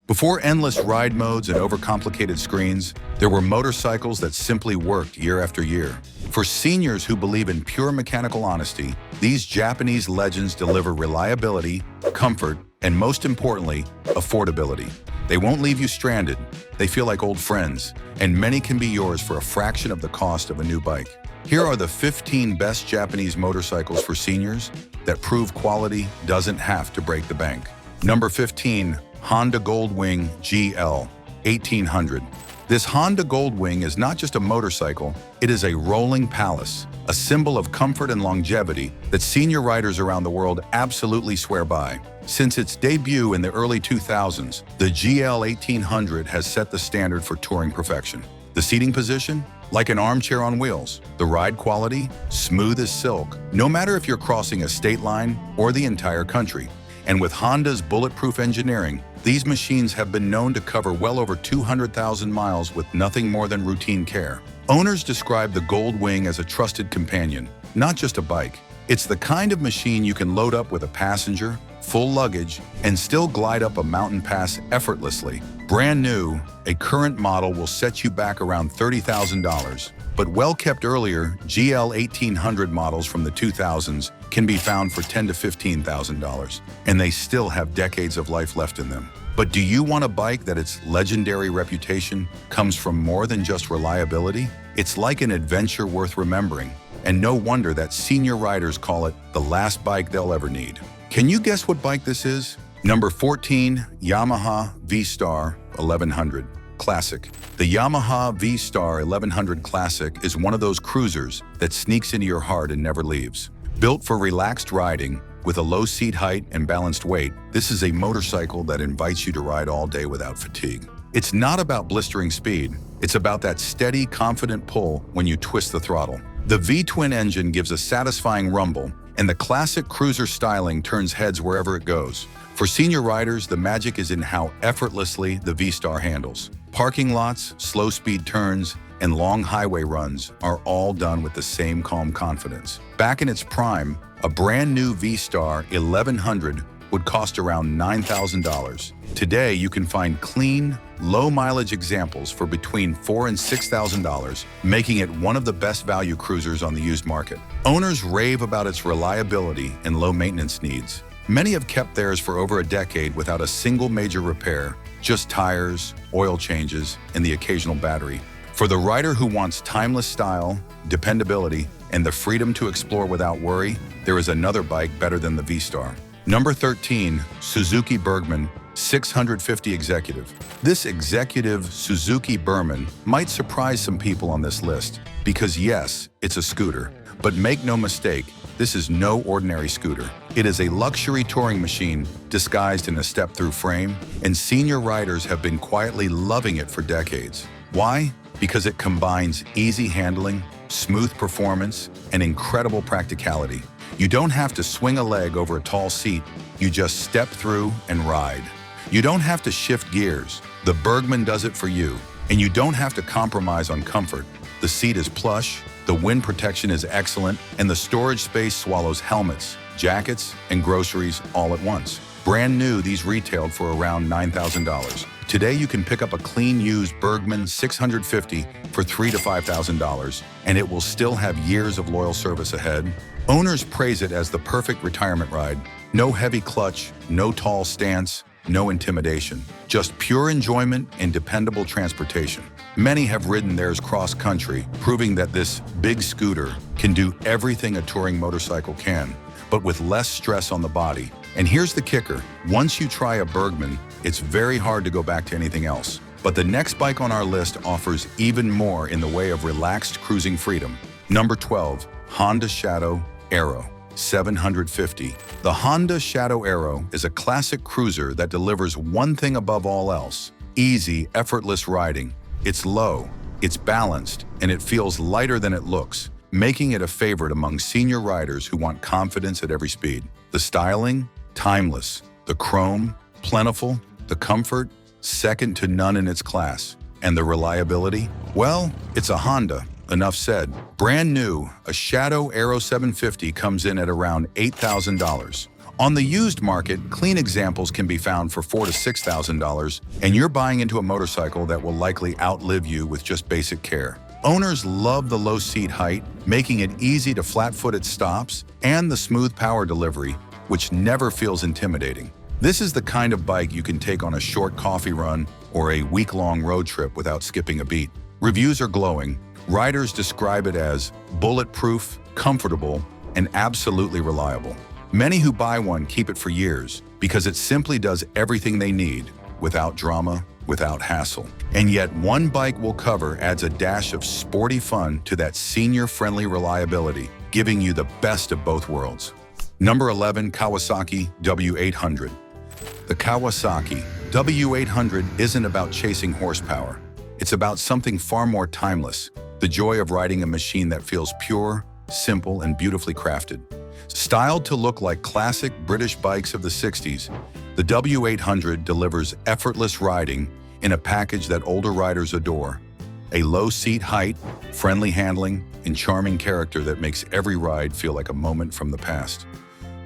Before endless ride modes and overcomplicated screens, there were motorcycles that simply worked year after year. For seniors who believe in pure mechanical honesty, these Japanese legends deliver reliability, comfort, and most importantly, affordability. They won't leave you stranded, they feel like old friends, and many can be yours for a fraction of the cost of a new bike. Here are the 15 best Japanese motorcycles for seniors that prove quality doesn't have to break the bank. Number 15. Honda Goldwing GL1800. This Honda Goldwing is not just a motorcycle, it is a rolling palace, a symbol of comfort and longevity that senior riders around the world absolutely swear by. Since its debut in the early 2000s, the GL1800 has set the standard for touring perfection. The seating position? Like an armchair on wheels. The ride quality? Smooth as silk, no matter if you're crossing a state line or the entire country. And with Honda's bulletproof engineering, these machines have been known to cover well over 200,000 miles with nothing more than routine care. Owners describe the Goldwing as a trusted companion, not just a bike. It's the kind of machine you can load up with a passenger, full luggage, and still glide up a mountain pass effortlessly. Brand new, a current model will set you back around $30,000. But well-kept earlier, GL1800 models from the 2000s can be found for $10,000 to $15,000, and they still have decades of life left in them. But do you want a bike that its legendary reputation comes from more than just reliability? It's like an adventure worth remembering, and no wonder that senior riders call it the last bike they'll ever need. Can you guess what bike this is? Number 14, Yamaha V-Star1100. Classic. The Yamaha V-Star1100 Classic is one of those cruisers that sneaks into your heart and never leaves. Built for relaxed riding, with a low seat height and balanced weight, this is a motorcycle that invites you to ride all day without fatigue. It's not about blistering speed, it's about that steady, confident pull when you twist the throttle. The V-twin engine gives a satisfying rumble, and the classic cruiser styling turns heads wherever it goes. For senior riders, the magic is in how effortlessly the V-Star handles. Parking lots, slow-speed turns, and long highway runs are all done with the same calm confidence. Back in its prime, a brand new V-Star 1100 would cost around $9,000. Today, you can find clean, low-mileage examples for between $4,000 and $6,000, making it one of the best value cruisers on the used market. Owners rave about its reliability and low maintenance needs. Many have kept theirs for over a decade without a single major repair, just tires, oil changes, and the occasional battery. For the rider who wants timeless style, dependability, and the freedom to explore without worry, there is another bike better than the V-Star. Number 13, Suzuki Burgman 650 Executive. This executive Suzuki Burgman might surprise some people on this list because yes, it's a scooter, but make no mistake, this is no ordinary scooter. It is a luxury touring machine disguised in a step-through frame, and senior riders have been quietly loving it for decades. Why? Because it combines easy handling, smooth performance, and incredible practicality. You don't have to swing a leg over a tall seat, you just step through and ride. You don't have to shift gears, the Burgman does it for you. And you don't have to compromise on comfort. The seat is plush, the wind protection is excellent, and the storage space swallows helmets, jackets, and groceries all at once. Brand new, these retailed for around $9,000. Today, you can pick up a clean used Burgman 650 for $3,000 to $5,000, and it will still have years of loyal service ahead. Owners praise it as the perfect retirement ride. No heavy clutch, no tall stance, no intimidation. Just pure enjoyment and dependable transportation. Many have ridden theirs cross-country, proving that this big scooter can do everything a touring motorcycle can, but with less stress on the body. And here's the kicker. Once you try a Burgman, it's very hard to go back to anything else. But the next bike on our list offers even more in the way of relaxed cruising freedom. Number 12, Honda Shadow Aero 750. The Honda Shadow Aero is a classic cruiser that delivers one thing above all else: easy, effortless riding. It's low, it's balanced, and it feels lighter than it looks, making it a favorite among senior riders who want confidence at every speed. The styling? Timeless. The chrome? Plentiful. The comfort? Second to none in its class. And the reliability? Well, it's a Honda. Enough said. Brand new, a Shadow Aero 750 comes in at around $8,000. On the used market, clean examples can be found for $4,000 to $6,000, and you're buying into a motorcycle that will likely outlive you with just basic care. Owners love the low seat height, making it easy to flat-foot at stops, and the smooth power delivery, which never feels intimidating. This is the kind of bike you can take on a short coffee run or a week-long road trip without skipping a beat. Reviews are glowing. Riders describe it as bulletproof, comfortable, and absolutely reliable. Many who buy one keep it for years because it simply does everything they need without drama, without hassle. And yet one bike we'll cover adds a dash of sporty fun to that senior-friendly reliability, giving you the best of both worlds. Number 11, Kawasaki W800. The Kawasaki W800 isn't about chasing horsepower. It's about something far more timeless, the joy of riding a machine that feels pure, simple, and beautifully crafted. Styled to look like classic British bikes of the 60s, the W800 delivers effortless riding in a package that older riders adore. A low seat height, friendly handling, and charming character that makes every ride feel like a moment from the past.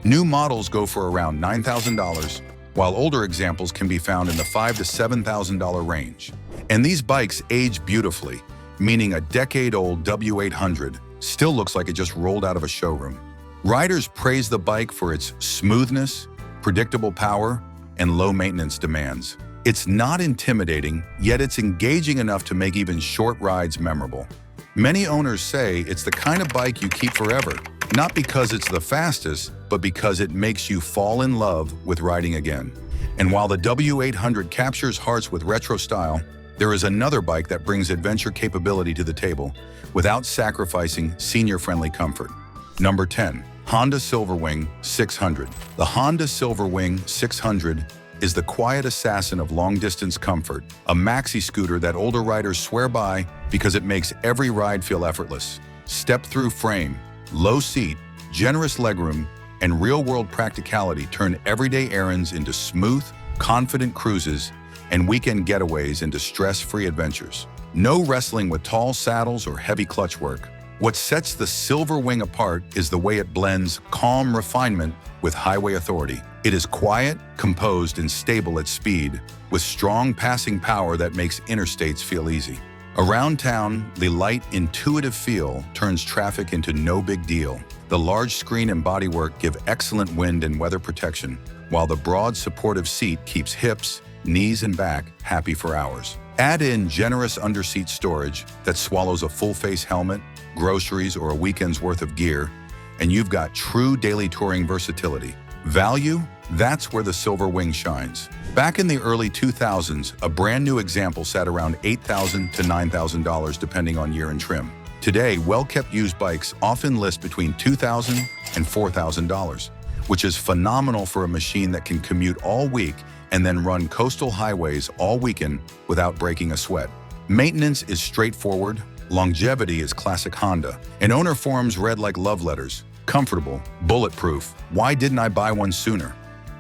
New models go for around $9,000, while older examples can be found in the $5,000 to $7,000 range. And these bikes age beautifully, meaning a decade-old W800 still looks like it just rolled out of a showroom. Riders praise the bike for its smoothness, predictable power, and low-maintenance demands. It's not intimidating, yet it's engaging enough to make even short rides memorable. Many owners say it's the kind of bike you keep forever, not because it's the fastest, but because it makes you fall in love with riding again. And while the W800 captures hearts with retro style, there is another bike that brings adventure capability to the table without sacrificing senior-friendly comfort. Number 10. Honda Silverwing 600. The Honda Silverwing 600 is the quiet assassin of long-distance comfort, a maxi scooter that older riders swear by because it makes every ride feel effortless. Step-through frame, low seat, generous legroom, and real-world practicality turn everyday errands into smooth, confident cruises and weekend getaways into stress-free adventures. No wrestling with tall saddles or heavy clutch work. What sets the Silverwing apart is the way it blends calm refinement with highway authority. It is quiet, composed, and stable at speed, with strong passing power that makes interstates feel easy. Around town, the light, intuitive feel turns traffic into no big deal. The large screen and bodywork give excellent wind and weather protection, while the broad, supportive seat keeps hips, knees, and back happy for hours. Add in generous underseat storage that swallows a full-face helmet, groceries, or a weekend's worth of gear, and you've got true daily touring versatility. Value? That's where the Silverwing shines. Back in the early 2000s, a brand new example sat around $8,000 to $9,000 depending on year and trim. Today, well-kept used bikes often list between $2,000 and $4,000, which is phenomenal for a machine that can commute all week and then run coastal highways all weekend without breaking a sweat. Maintenance is straightforward, longevity is classic Honda, and owner forums read like love letters. Comfortable, bulletproof. Why didn't I buy one sooner?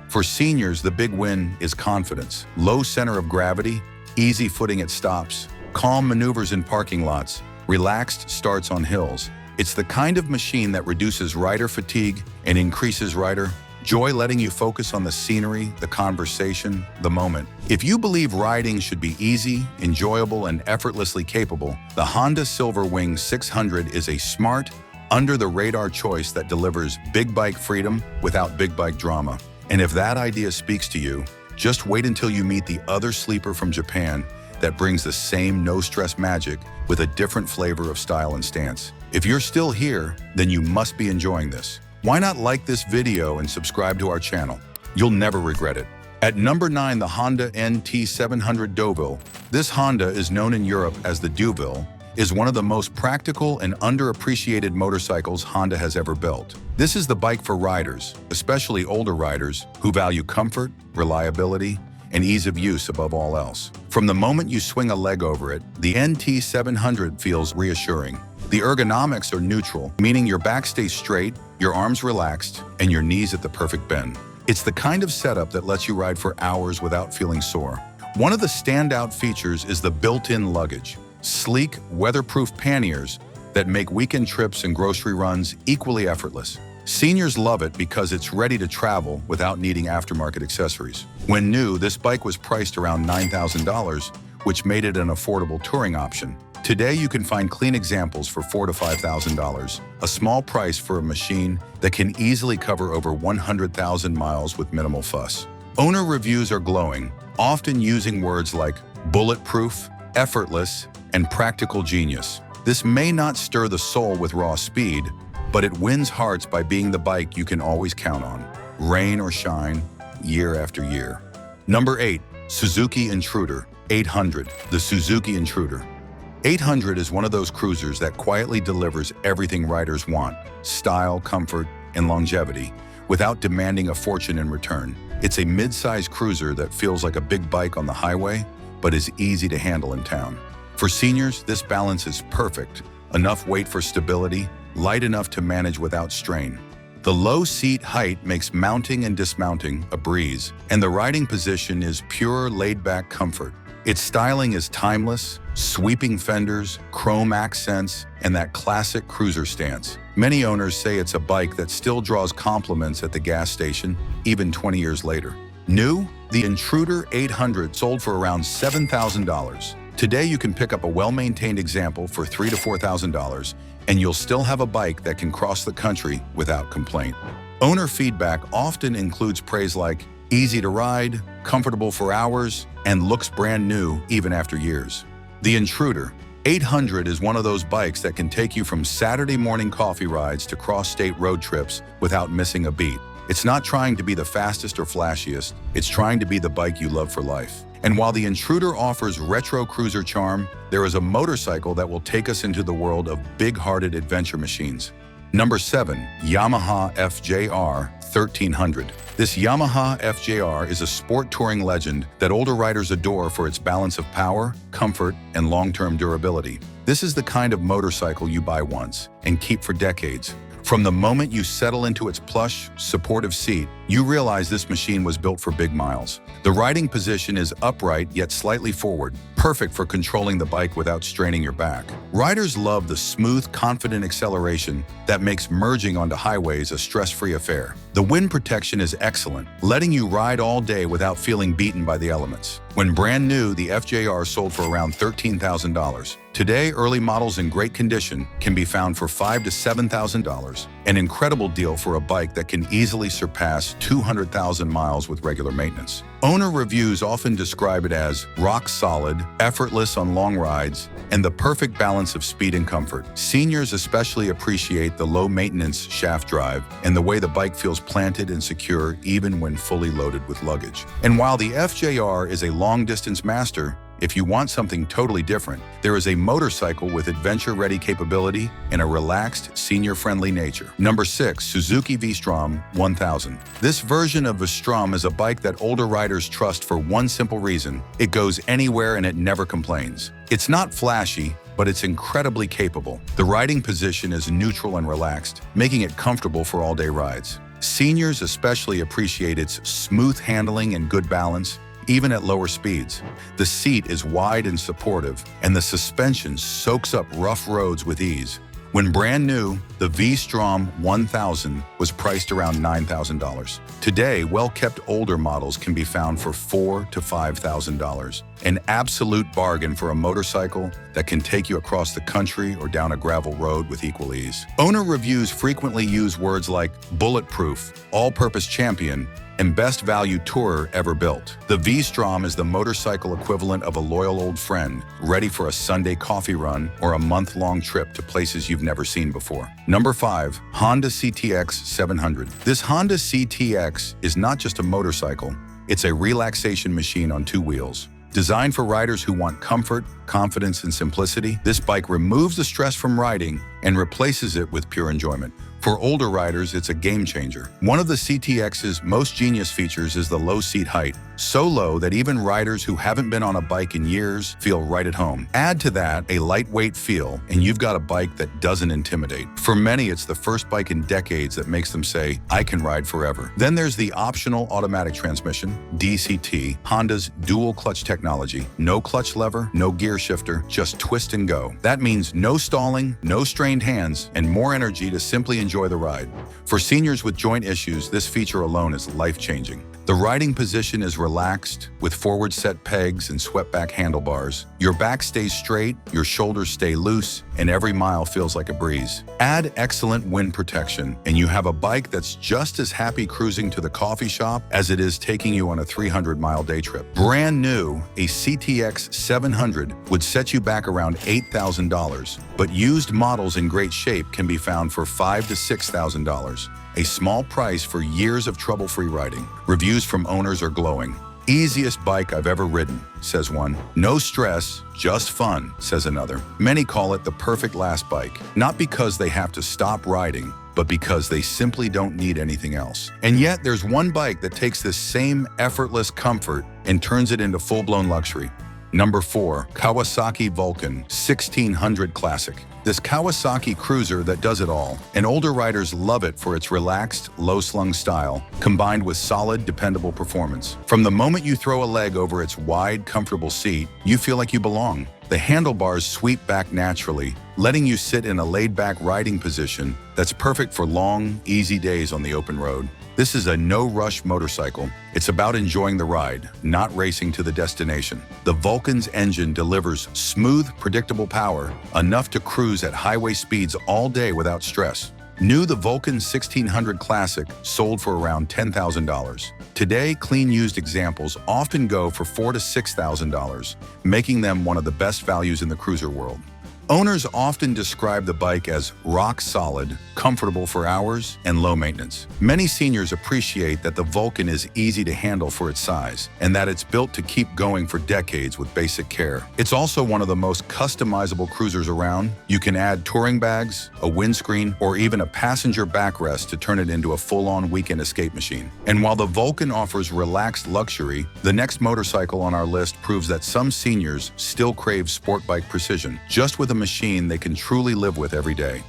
For seniors, the big win is confidence. Low center of gravity, easy footing at stops, calm maneuvers in parking lots, relaxed starts on hills. It's the kind of machine that reduces rider fatigue and increases rider joy, letting you focus on the scenery, the conversation, the moment. If you believe riding should be easy, enjoyable, and effortlessly capable, the Honda Silverwing 600 is a smart, under-the-radar choice that delivers big bike freedom without big bike drama. And if that idea speaks to you, just wait until you meet the other sleeper from Japan that brings the same no-stress magic with a different flavor of style and stance. If you're still here, then you must be enjoying this. Why not like this video and subscribe to our channel? You'll never regret it. At number 9, the Honda NT700 Deauville. This Honda is known in Europe as the Deauville, is one of the most practical and underappreciated motorcycles Honda has ever built. This is the bike for riders, especially older riders, who value comfort, reliability, and ease of use above all else. From the moment you swing a leg over it, the NT700 feels reassuring. The ergonomics are neutral, meaning your back stays straight, your arms relaxed, and your knees at the perfect bend. It's the kind of setup that lets you ride for hours without feeling sore. One of the standout features is the built-in luggage. Sleek, weatherproof panniers that make weekend trips and grocery runs equally effortless. Seniors love it because it's ready to travel without needing aftermarket accessories. When new, this bike was priced around $9,000, which made it an affordable touring option. Today, you can find clean examples for $4,000 to $5,000, a small price for a machine that can easily cover over 100,000 miles with minimal fuss. Owner reviews are glowing, often using words like bulletproof, effortless, and practical genius. This may not stir the soul with raw speed, but it wins hearts by being the bike you can always count on, rain or shine, year after year. Number 8. Suzuki Intruder 800. The Suzuki Intruder 800 is one of those cruisers that quietly delivers everything riders want: style, comfort, and longevity, without demanding a fortune in return. It's a mid-size cruiser that feels like a big bike on the highway, but is easy to handle in town. For seniors, this balance is perfect. Enough weight for stability, light enough to manage without strain. The low seat height makes mounting and dismounting a breeze, and the riding position is pure laid-back comfort. Its styling is timeless: sweeping fenders, chrome accents, and that classic cruiser stance. Many owners say it's a bike that still draws compliments at the gas station, even 20 years later. New, the Intruder 800 sold for around $7,000. Today, you can pick up a well-maintained example for $3,000 to $4,000, and you'll still have a bike that can cross the country without complaint. Owner feedback often includes praise like easy to ride, comfortable for hours, and looks brand new even after years. The Intruder 800 is one of those bikes that can take you from Saturday morning coffee rides to cross-state road trips without missing a beat. It's not trying to be the fastest or flashiest, it's trying to be the bike you love for life. And while the Intruder offers retro cruiser charm, there is a motorcycle that will take us into the world of big-hearted adventure machines. Number 7. Yamaha FJR1300. This Yamaha FJR is a sport touring legend that older riders adore for its balance of power, comfort, and long-term durability. This is the kind of motorcycle you buy once and keep for decades. From the moment you settle into its plush, supportive seat, you realize this machine was built for big miles. The riding position is upright yet slightly forward, perfect for controlling the bike without straining your back. Riders love the smooth, confident acceleration that makes merging onto highways a stress-free affair. The wind protection is excellent, letting you ride all day without feeling beaten by the elements. When brand new, the FJR sold for around $13,000. Today, early models in great condition can be found for $5,000 to $7,000, an incredible deal for a bike that can easily surpass 200,000 miles with regular maintenance. Owner reviews often describe it as rock solid, effortless on long rides, and the perfect balance of speed and comfort. Seniors especially appreciate the low-maintenance shaft drive and the way the bike feels planted and secure even when fully loaded with luggage. And while the FJR is a long-distance master, if you want something totally different, there is a motorcycle with adventure-ready capability and a relaxed, senior-friendly nature. Number 6. Suzuki V-Strom 1000. This version of V-Strom is a bike that older riders trust for one simple reason: it goes anywhere and it never complains. It's not flashy, but it's incredibly capable. The riding position is neutral and relaxed, making it comfortable for all-day rides. Seniors especially appreciate its smooth handling and good balance, even at lower speeds. The seat is wide and supportive, and the suspension soaks up rough roads with ease. When brand new, the V-Strom 1000 was priced around $9,000. Today, well-kept older models can be found for $4,000 to $5,000, an absolute bargain for a motorcycle that can take you across the country or down a gravel road with equal ease. Owner reviews frequently use words like bulletproof, all-purpose champion, and best value tourer ever built. The V-Strom is the motorcycle equivalent of a loyal old friend, ready for a Sunday coffee run or a month-long trip to places you've never seen before. Number 5. Honda CTX 700. This Honda CTX is not just a motorcycle, it's a relaxation machine on two wheels. Designed for riders who want comfort, confidence, and simplicity, this bike removes the stress from riding and replaces it with pure enjoyment. For older riders, it's a game changer. One of the CTX's most genius features is the low seat height, so low that even riders who haven't been on a bike in years feel right at home. Add to that a lightweight feel, and you've got a bike that doesn't intimidate. For many, it's the first bike in decades that makes them say, I can ride forever. Then there's the optional automatic transmission, DCT, Honda's dual clutch technology. No clutch lever, no gear shifter, just twist and go. That means no stalling, no strained hands, and more energy to simply enjoy the ride. For seniors with joint issues, this feature alone is life-changing. The riding position is relaxed, with forward-set pegs and swept-back handlebars. Your back stays straight, your shoulders stay loose, and every mile feels like a breeze. Add excellent wind protection, and you have a bike that's just as happy cruising to the coffee shop as it is taking you on a 300-mile day trip. Brand new, a CTX 700 would set you back around $8,000, but used models in great shape can be found for $5,000 to $6,000. A small price for years of trouble-free riding. Reviews from owners are glowing. Easiest bike I've ever ridden, says one. No stress, just fun, says another. Many call it the perfect last bike, not because they have to stop riding, but because they simply don't need anything else. And yet there's one bike that takes this same effortless comfort and turns it into full-blown luxury. Number 4, Kawasaki Vulcan 1600 Classic. This Kawasaki cruiser that does it all, and older riders love it for its relaxed, low-slung style, combined with solid, dependable performance. From the moment you throw a leg over its wide, comfortable seat, you feel like you belong. The handlebars sweep back naturally, letting you sit in a laid-back riding position that's perfect for long, easy days on the open road. This is a no-rush motorcycle. It's about enjoying the ride, not racing to the destination. The Vulcan's engine delivers smooth, predictable power, enough to cruise at highway speeds all day without stress. New, the Vulcan 1600 Classic sold for around $10,000. Today, clean used examples often go for $4,000 to $6,000, making them one of the best values in the cruiser world. Owners often describe the bike as rock solid, comfortable for hours, and low maintenance. Many seniors appreciate that the Vulcan is easy to handle for its size, and that it's built to keep going for decades with basic care. It's also one of the most customizable cruisers around. You can add touring bags, a windscreen, or even a passenger backrest to turn it into a full-on weekend escape machine. And while the Vulcan offers relaxed luxury, the next motorcycle on our list proves that some seniors still crave sport bike precision, just with a machine they can truly live with every day.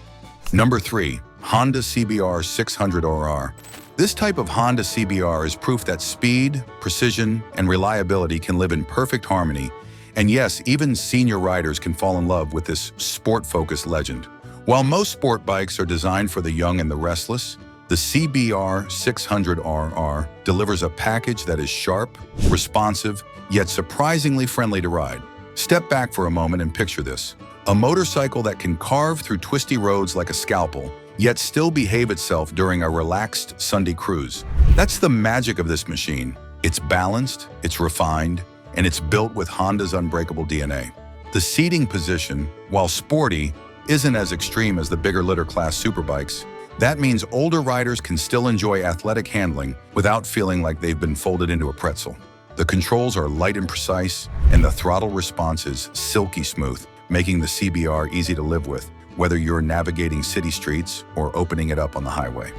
Number 3, Honda CBR600RR. This type of Honda CBR is proof that speed, precision, and reliability can live in perfect harmony. And yes, even senior riders can fall in love with this sport-focused legend. While most sport bikes are designed for the young and the restless, the CBR600RR delivers a package that is sharp, responsive, yet surprisingly friendly to ride. Step back for a moment and picture this. A motorcycle that can carve through twisty roads like a scalpel, yet still behave itself during a relaxed Sunday cruise. That's the magic of this machine. It's balanced, it's refined, and it's built with Honda's unbreakable DNA. The seating position, while sporty, isn't as extreme as the bigger litter class superbikes. That means older riders can still enjoy athletic handling without feeling like they've been folded into a pretzel. The controls are light and precise, and the throttle response is silky smooth, making the CBR easy to live with, whether you're navigating city streets or opening it up on the highway.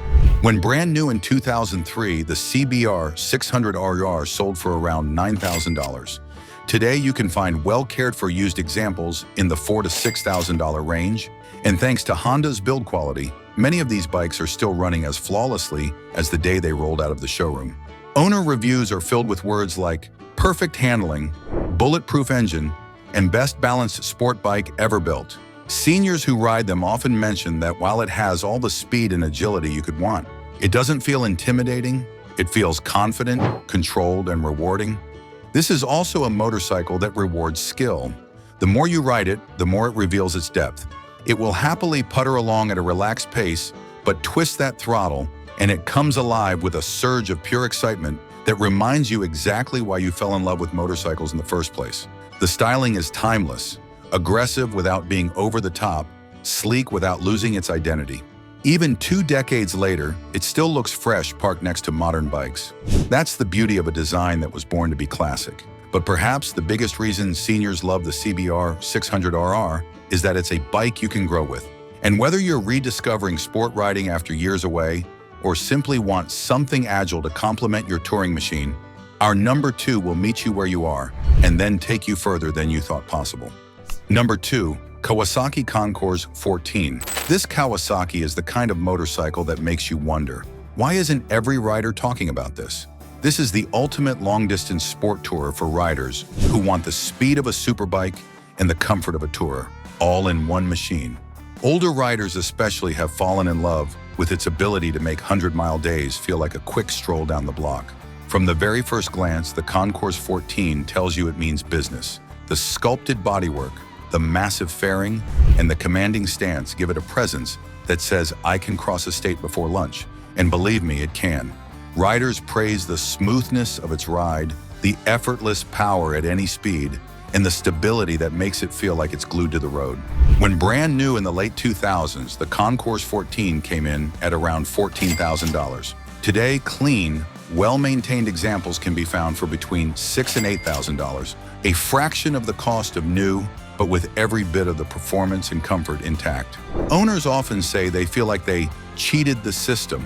When brand new in 2003, the CBR600RR sold for around $9,000. Today, you can find well-cared-for used examples in the $4,000 to $6,000 range, and thanks to Honda's build quality, many of these bikes are still running as flawlessly as the day they rolled out of the showroom. Owner reviews are filled with words like perfect handling, bulletproof engine, and best balanced sport bike ever built. Seniors who ride them often mention that while it has all the speed and agility you could want, it doesn't feel intimidating, it feels confident, controlled, and rewarding. This is also a motorcycle that rewards skill. The more you ride it, the more it reveals its depth. It will happily putter along at a relaxed pace, but twist that throttle, and it comes alive with a surge of pure excitement that reminds you exactly why you fell in love with motorcycles in the first place. The styling is timeless, aggressive without being over the top, sleek without losing its identity. Even 2 decades later, it still looks fresh parked next to modern bikes. That's the beauty of a design that was born to be classic. But perhaps the biggest reason seniors love the CBR600RR is that it's a bike you can grow with. And whether you're rediscovering sport riding after years away, or simply want something agile to complement your touring machine, Our number 2 will meet you where you are and then take you further than you thought possible. Number 2, Kawasaki Concours 14. This Kawasaki is the kind of motorcycle that makes you wonder, why isn't every rider talking about this? This is the ultimate long-distance sport tourer for riders who want the speed of a superbike and the comfort of a tourer, all in one machine. Older riders especially have fallen in love with its ability to make 100-mile days feel like a quick stroll down the block. From the very first glance, the Concours 14 tells you it means business. The sculpted bodywork, the massive fairing, and the commanding stance give it a presence that says, I can cross a state before lunch. And believe me, it can. Riders praise the smoothness of its ride, the effortless power at any speed, and the stability that makes it feel like it's glued to the road. When brand new in the late 2000s, the Concours 14 came in at around $14,000. Today, clean, well-maintained examples can be found for between $6,000 and $8,000, a fraction of the cost of new, but with every bit of the performance and comfort intact. Owners often say they feel like they cheated the system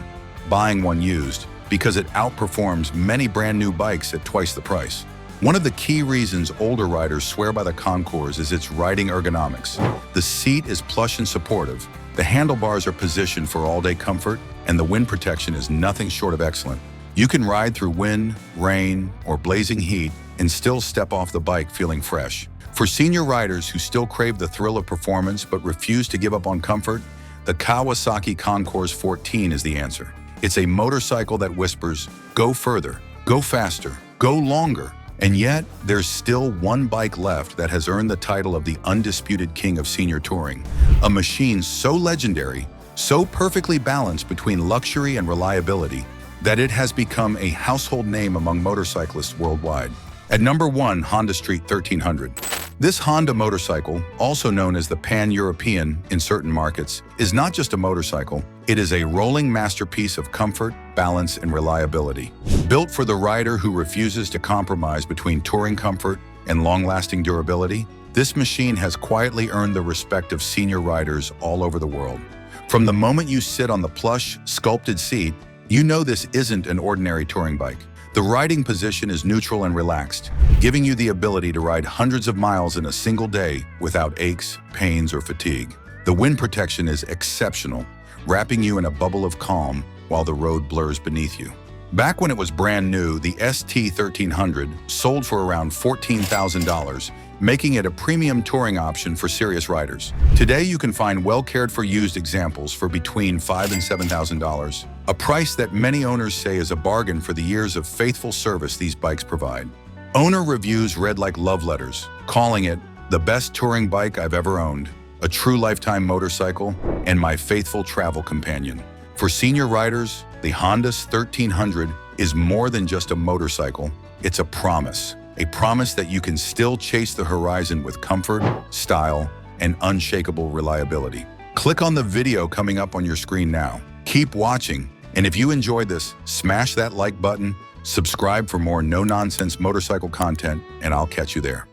buying one used because it outperforms many brand new bikes at twice the price. One of the key reasons older riders swear by the Concours is its riding ergonomics. The seat is plush and supportive, the handlebars are positioned for all-day comfort, and the wind protection is nothing short of excellent. You can ride through wind, rain, or blazing heat and still step off the bike feeling fresh. For senior riders who still crave the thrill of performance but refuse to give up on comfort, the Kawasaki Concours 14 is the answer. It's a motorcycle that whispers, go further, go faster, go longer. And yet, there's still one bike left that has earned the title of the undisputed king of senior touring. A machine so legendary, so perfectly balanced between luxury and reliability, that it has become a household name among motorcyclists worldwide. At number 1, Honda Street 1300. This Honda motorcycle, also known as the Pan-European in certain markets, is not just a motorcycle, it is a rolling masterpiece of comfort, balance, and reliability. Built for the rider who refuses to compromise between touring comfort and long-lasting durability, this machine has quietly earned the respect of senior riders all over the world. From the moment you sit on the plush, sculpted seat, you know this isn't an ordinary touring bike. The riding position is neutral and relaxed, giving you the ability to ride hundreds of miles in a single day without aches, pains, or fatigue. The wind protection is exceptional, wrapping you in a bubble of calm while the road blurs beneath you. Back when it was brand new, the ST1300 sold for around $14,000, making it a premium touring option for serious riders. Today, you can find well-cared-for used examples for between $5,000 and $7,000, a price that many owners say is a bargain for the years of faithful service these bikes provide. Owner reviews read like love letters, calling it the best touring bike I've ever owned, a true lifetime motorcycle, and my faithful travel companion. For senior riders, the Honda 1300 is more than just a motorcycle, it's a promise that you can still chase the horizon with comfort, style, and unshakable reliability. Click on the video coming up on your screen now. Keep watching, and if you enjoyed this, smash that like button, subscribe for more no-nonsense motorcycle content, and I'll catch you there.